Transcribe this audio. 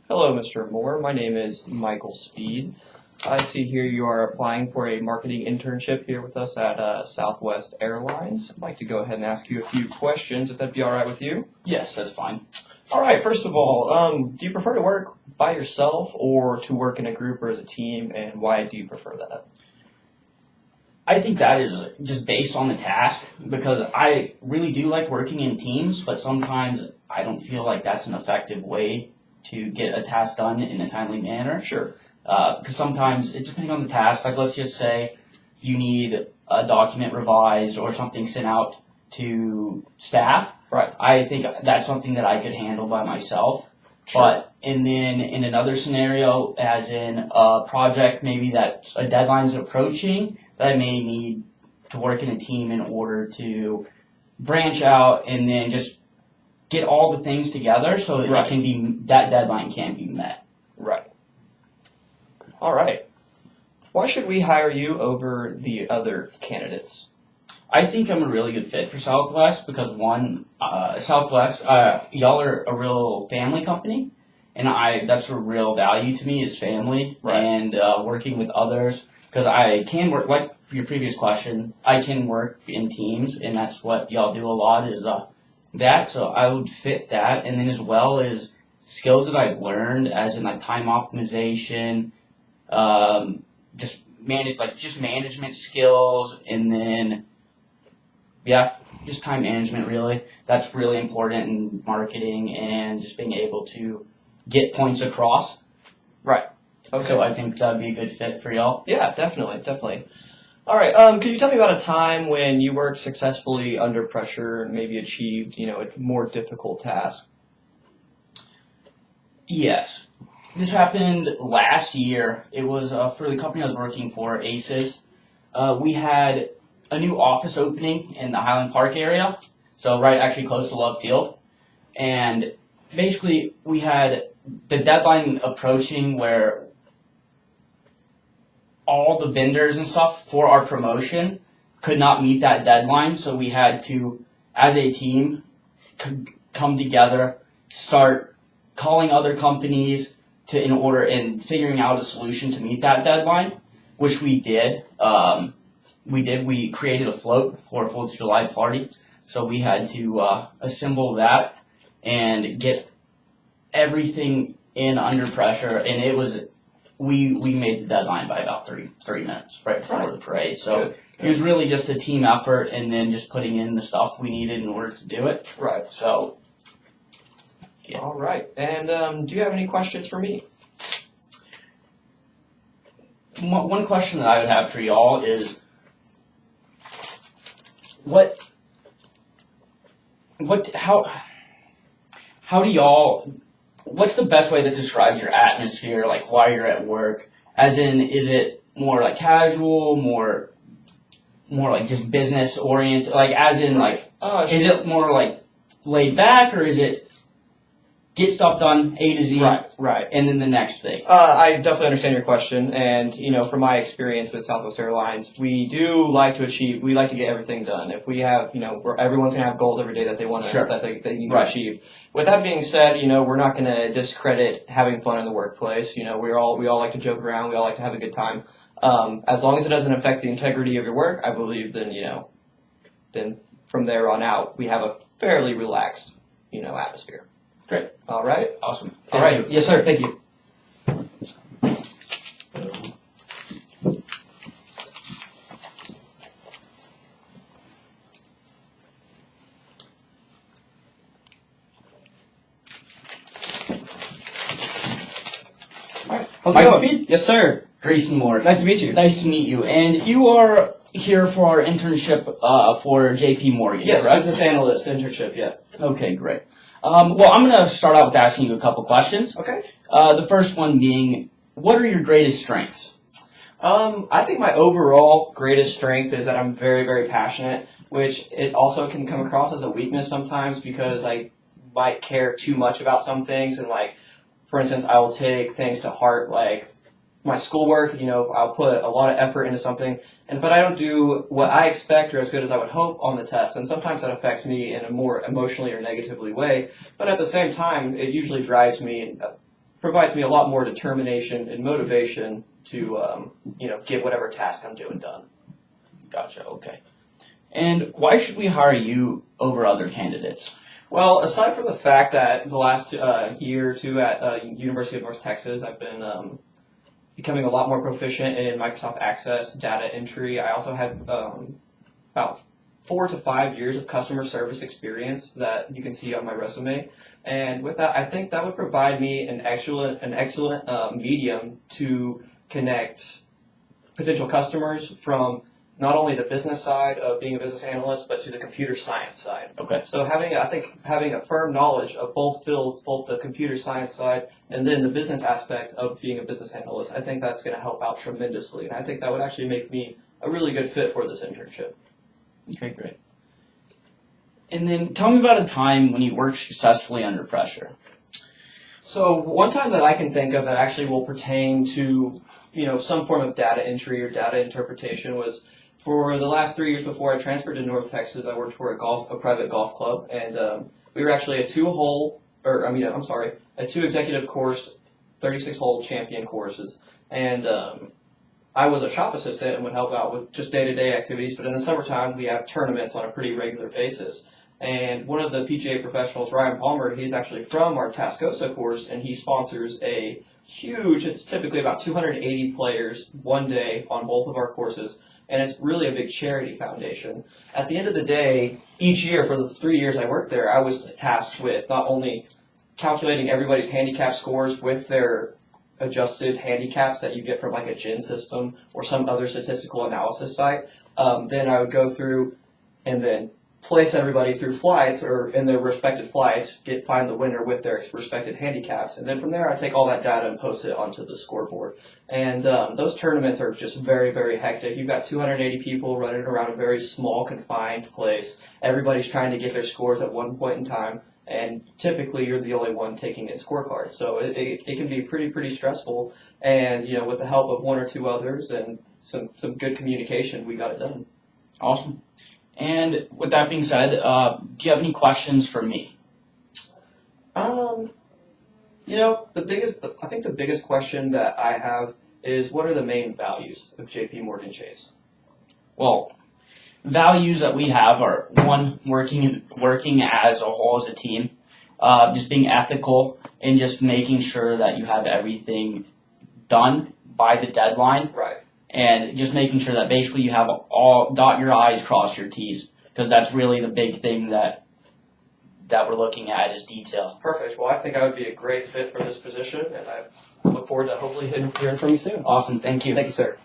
Hello, Mr. Moore. My name is Michael Speed. I see here you are applying for a marketing internship here with us at Southwest Airlines. I'd like to go ahead and ask you a few questions, if that'd be all right with you. Yes, that's fine. All right, first of all, do you prefer to work by yourself or to work in a group or as a team, and why do you prefer that? I think that is just based on the task because I really do like working in teams, but sometimes I don't feel like that's an effective way to get a task done in a timely manner. Sure. Because sometimes, depending on the task, like let's just say you need a document revised or something sent out to staff. Right. I think that's something that I could handle by myself. Sure. And then in another scenario, as in a project maybe that a deadline is approaching, that I may need to work in a team in order to branch out and then just get all the things together so that Right. that deadline can be met. Right. All right. Why should we hire you over the other candidates? I think I'm a really good fit for Southwest because one, Southwest, y'all are a real family company, and that's a real value to me is family Right. and working with others because I can work, like your previous question, I can work in teams, and that's what y'all do a lot is that, so I would fit that, and then as well as skills that I've learned as in like time optimization, just management skills, and then just time management really. That's really important in marketing and just being able to get points across. Right. Okay. So I think that'd be a good fit for y'all. Yeah, definitely. All right. Could you tell me about a time when you worked successfully under pressure and maybe achieved, a more difficult task? Yes. This happened last year. It was for the company I was working for, ACES. We had a new office opening in the Highland Park area, so right actually close to Love Field. And basically we had the deadline approaching where all the vendors and stuff for our promotion could not meet that deadline, so we had to, as a team, come together, start calling other companies and figuring out a solution to meet that deadline, which we did. We created a float for a 4th of July party, so we had to assemble that and get everything in under pressure, and it was we made the deadline by about 30 minutes right before the parade. So Good. It was really just a team effort, and then just putting in the stuff we needed in order to do it. Right. So. Yeah. All right. And do you have any questions for me? One question that I would have for y'all is, how do y'all, what's the best way that describes your atmosphere, like while you're at work? As in, is it more like casual, more like just business oriented? Like, as in, like, is it more like laid back, or is it get stuff done, A to Z, Right. and then the next thing? I definitely understand your question, and from my experience with Southwest Airlines, we do like to achieve. We like to get everything done. If we have, where everyone's gonna have goals every day that they want to, Sure. that they need to achieve. With that being said, we're not gonna discredit having fun in the workplace. We all like to joke around. We all like to have a good time. As long as it doesn't affect the integrity of your work, I believe then from there on out, we have a fairly relaxed, atmosphere. Great. All right. Awesome. All right. Yes, sir. Thank you. All right. How's it going? Speed? Yes, sir. Grayson Moore. Nice to meet you. Nice to meet you. And you are here for our internship for JP Morgan, Yes, correct? business analyst internship. Yeah. Okay, great. Well, I'm going to start out with asking you a couple questions. Okay. The first one being, what are your greatest strengths? I think my overall greatest strength is that I'm very, very passionate, which it also can come across as a weakness sometimes because I might care too much about some things. And for instance, I will take things to heart, like my schoolwork, I'll put a lot of effort into something, but I don't do what I expect or as good as I would hope on the test. And sometimes that affects me in a more emotionally or negatively way. But at the same time, it usually drives me provides me a lot more determination and motivation to, get whatever task I'm doing done. Gotcha. Okay. And why should we hire you over other candidates? Well, aside from the fact that the last year or two at University of North Texas, I've been becoming a lot more proficient in Microsoft Access, data entry. I also have about 4 to 5 years of customer service experience that you can see on my resume. And with that, I think that would provide me an excellent medium to connect potential customers from not only the business side of being a business analyst, but to the computer science side. Okay. So having a firm knowledge of both fields, both the computer science side and then the business aspect of being a business analyst, I think that's going to help out tremendously. And I think that would actually make me a really good fit for this internship. Okay, great. And then tell me about a time when you worked successfully under pressure. So one time that I can think of that actually will pertain to, some form of data entry or data interpretation was for the last 3 years before I transferred to North Texas. I worked for a private golf club, and we were actually a two executive course, 36-hole champion courses, and I was a shop assistant and would help out with just day-to-day activities. But in the summertime, we have tournaments on a pretty regular basis. And one of the PGA professionals, Ryan Palmer, he's actually from our Tascosa course, and he sponsors a huge, it's typically about 280 players one day on both of our courses, and it's really a big charity foundation. At the end of the day, each year for the 3 years I worked there, I was tasked with not only calculating everybody's handicap scores with their adjusted handicaps that you get from like a GIN system or some other statistical analysis site, then I would go through and then place everybody through flights or in their respective flights, find the winner with their respective handicaps. And then from there, I take all that data and post it onto the scoreboard. And those tournaments are just very, very hectic. You've got 280 people running around a very small, confined place. Everybody's trying to get their scores at one point in time. And typically, you're the only one taking a scorecard. So it can be pretty stressful. And, with the help of one or two others and some good communication, we got it done. Awesome. And with that being said, do you have any questions for me? I think the biggest question that I have is, what are the main values of JP Morgan Chase? Well, values that we have are, one, working as a whole as a team, just being ethical and just making sure that you have everything done by the deadline. Right. And just making sure that basically you have dot your I's, cross your T's, because that's really the big thing that we're looking at is detail. Perfect. Well, I think I would be a great fit for this position, and I look forward to hopefully hearing from you soon. Awesome. Thank you. Thank you, sir.